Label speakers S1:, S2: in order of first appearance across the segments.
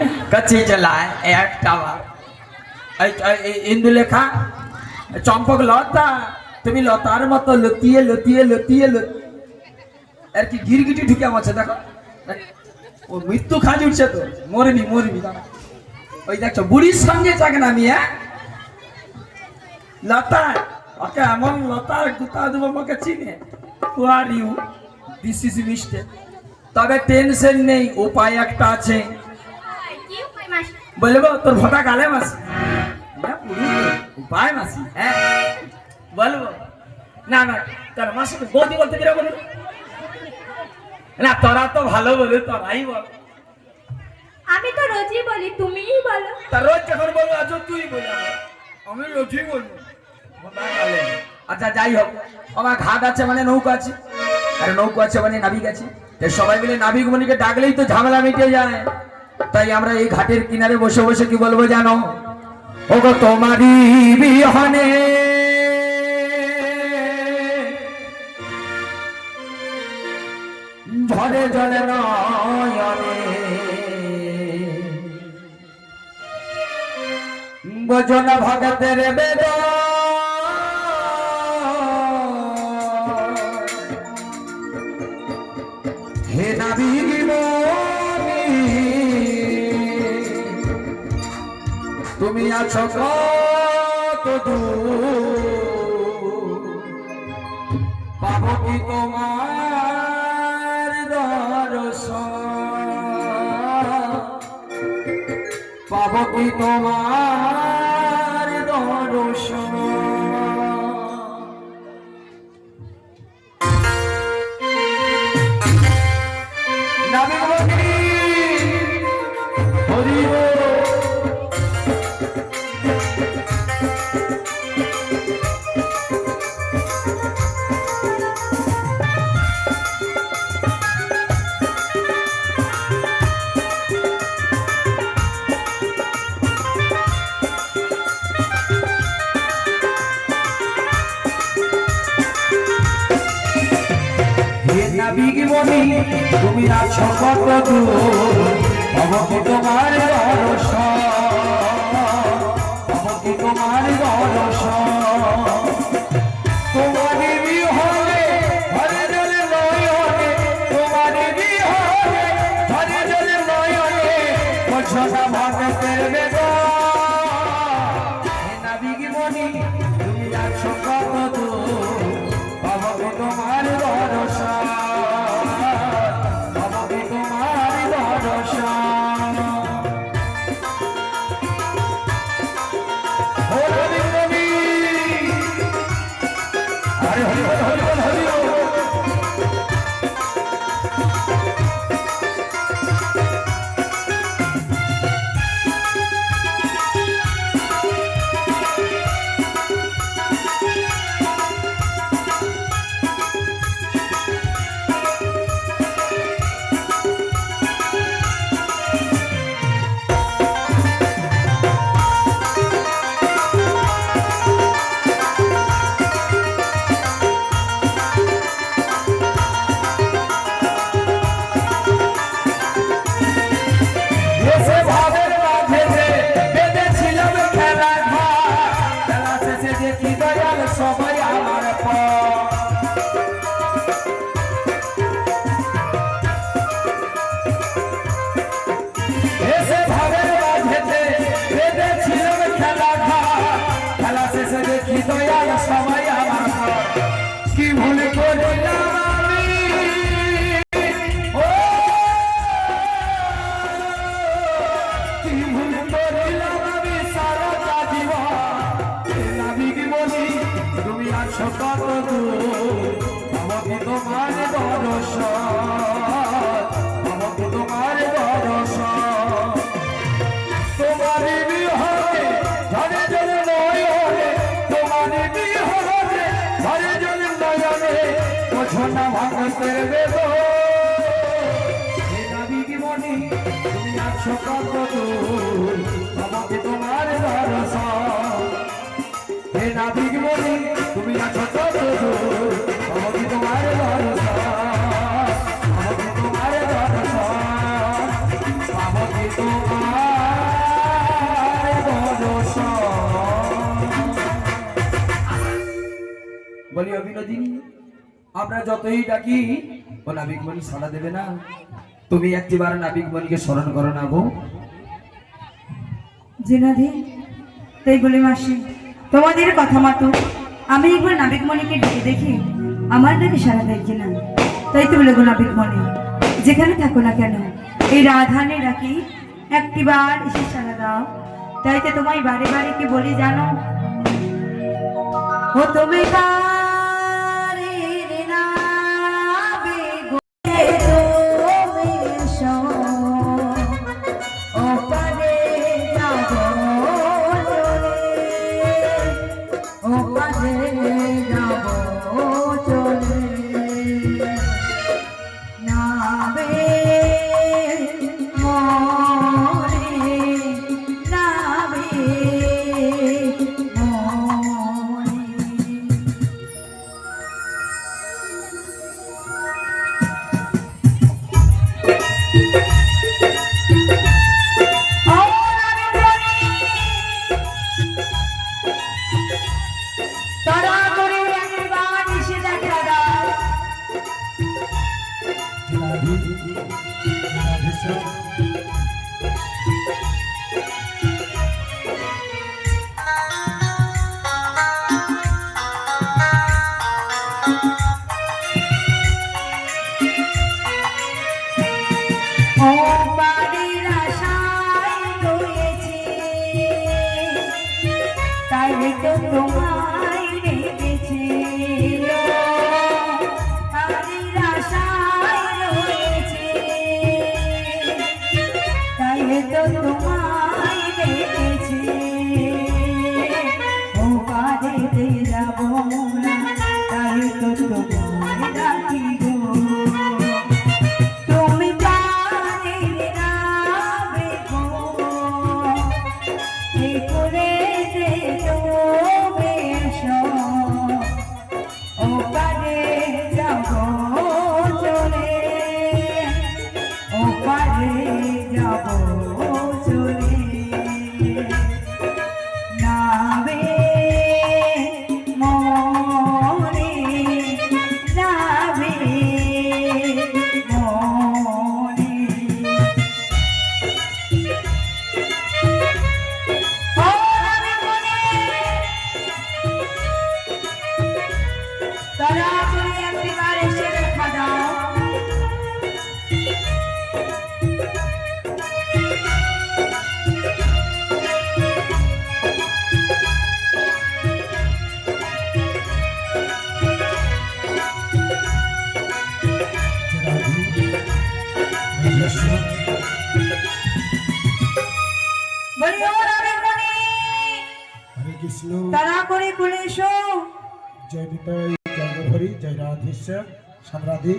S1: कच्ची चलाए एक टावर इंदुलेखा चंपक लता তুমি লতার মতো লতিয়ে লতিয়ে লতিয়ে আর কি গিরগিটি ঢুকে আছে দেখো ও মৃত্যু খাজ উঠছে তো মরবি মরবি ওই দেখছো বুড়ির সঙ্গে যাকে নামি হ্যাঁ লতা ওকে এমন লতার গুতা দেবো আমাকে চিনে who are you this is mistake তবে টেনশন নেই উপায় একটা আছে বলবো তোর ভোটা গালে মাসি উপায় মাসি হ্যাঁ বলবো না না তোর মাসি বৌদি বলতে কিরা বলবো না তোরা তো ভালো বলে তোরাই বল
S2: আমি তো রোজই বলি তুমিই বলো
S1: তা রোজ যখন বলবো আজ তুই বল আমি রোজই বলবো আচ্ছা যাই হোক আমার ঘাট আছে মানে নৌকা আছে আর নৌকা আছে মানে নাবিক আছে সবাই মিলে নাবিক মনিকে ডাকলেই তো ঝামেলা মিটে যায় তাই আমরা এই ঘাটের কিনারে বসে বসে কি বলবো জানো ওগো তোমারই বিহনে ঝরে জলে নয়নে বোঝো না ভগতের বেদ হে নাবিক মনি তুমি আছো কত দূর পাবো কি তোমার দর্শন পাবো কি তোমার দর্শন নাবিক মনি হরি নাবিক মনি তুমি আছো কত দূর পাবো কি তোমার দর্শন পাবো কি তোমার দর্শন তোমারই বিহনে ঝরে জলে নয়নে তোমারই বিহনে ঝরে জলে নয়নে বোঝো না ভগতের বেদ হে নাবিক মনি তুমি আছো কত দূর পাবো কি তোমার দর্শন কি ভুল করলাম আমি কি ভুল করলাম আমি সারা জীবন নাবিক মনি তুমি আছো কত দূর আমাকে তোমার দর্শন আমাকে তোমার দর্শন তোমারই বিহনে ঝরে জলে নয়নে তোমারই বিহনে ঝরে জলে নয়নে বোঝো না ভগতের বেদ হে নাবিক মনি তুমি আছো কত দূর আমাকে তোমার দর্শন হে নাবিক মনি তুমি আছো কত দূর আমাকে তোমার দর্শন আমাকে তোমার দর্শন আমাকে তোমার আয় বরষ। বলি অবিনোদিনী, আমরা যতই ডাকি ও নাবিকমণি সাড়া দেবে না। তুমি একটিবার নাবিকমণিকে স্মরণ করো না গো।
S3: জেনাধি, তাই বলে মাসি তোমাদের কথা মতো আমি একবার নাবিকমণিকে ডেকে দেখি আমার নাকি সারা দেয় কিনা। তাই তো বলে গো নাবিকমণি, যেখানে থাকো না কেন এই রাধানে ডাকি একটিবার এসে সারা দাও। তাই তো তোমায় বারে বারে কি বলি জানো, ও তুমি কারের নাবে গোলে তুমি এসো, ও পারে যাব চলে, ও পারে যাব চলে, নাবে মরে, নাবে মরে। তারা করে একবার এসে দেখা দাও। ও বাড়ির আশায় রয়েছে, তাই তো তোমায় রেখেছে। বাড়ির আশায় রয়েছে, তাই তো তোমায় রেখেছে। ও বাড়িতে যাব না, তাই তো তোমায় ডাকি গো। তুমি জানির নাবে গো, এই করে যে তুমি এসো, ও পারে যাব চলে, ও পারে যাব চলে, নাবে মরে, নাবে মরে। ও নাবিকমণি, তারা করে একবার এসে দেখা দাও। বলি ও নাবিকমণি,
S4: হরে কৃষ্ণ।
S3: তারা করে খুলে এসো।
S4: জয় বিতয়, জয় হরি, জয় রাধেশ্বর, সামরাধি।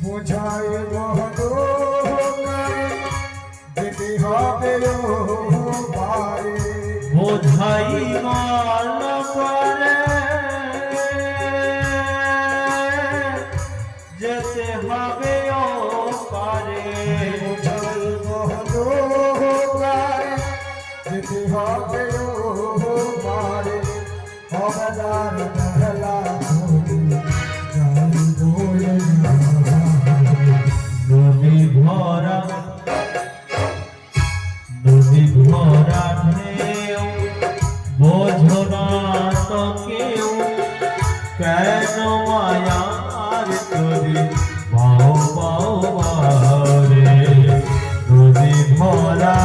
S4: বুঝাই মহতো যেতে হবে পারে,
S5: বোঝাই মান করে যেতে হবে ও পারে,
S4: বুঝাই মহতো যেতে হবে পারে। অবদান বেলা
S5: নদী ভরা ঢেউ, বোঝো না তো কেউ কেন মায়ার তরি পাও পাও রে। নদী ভরা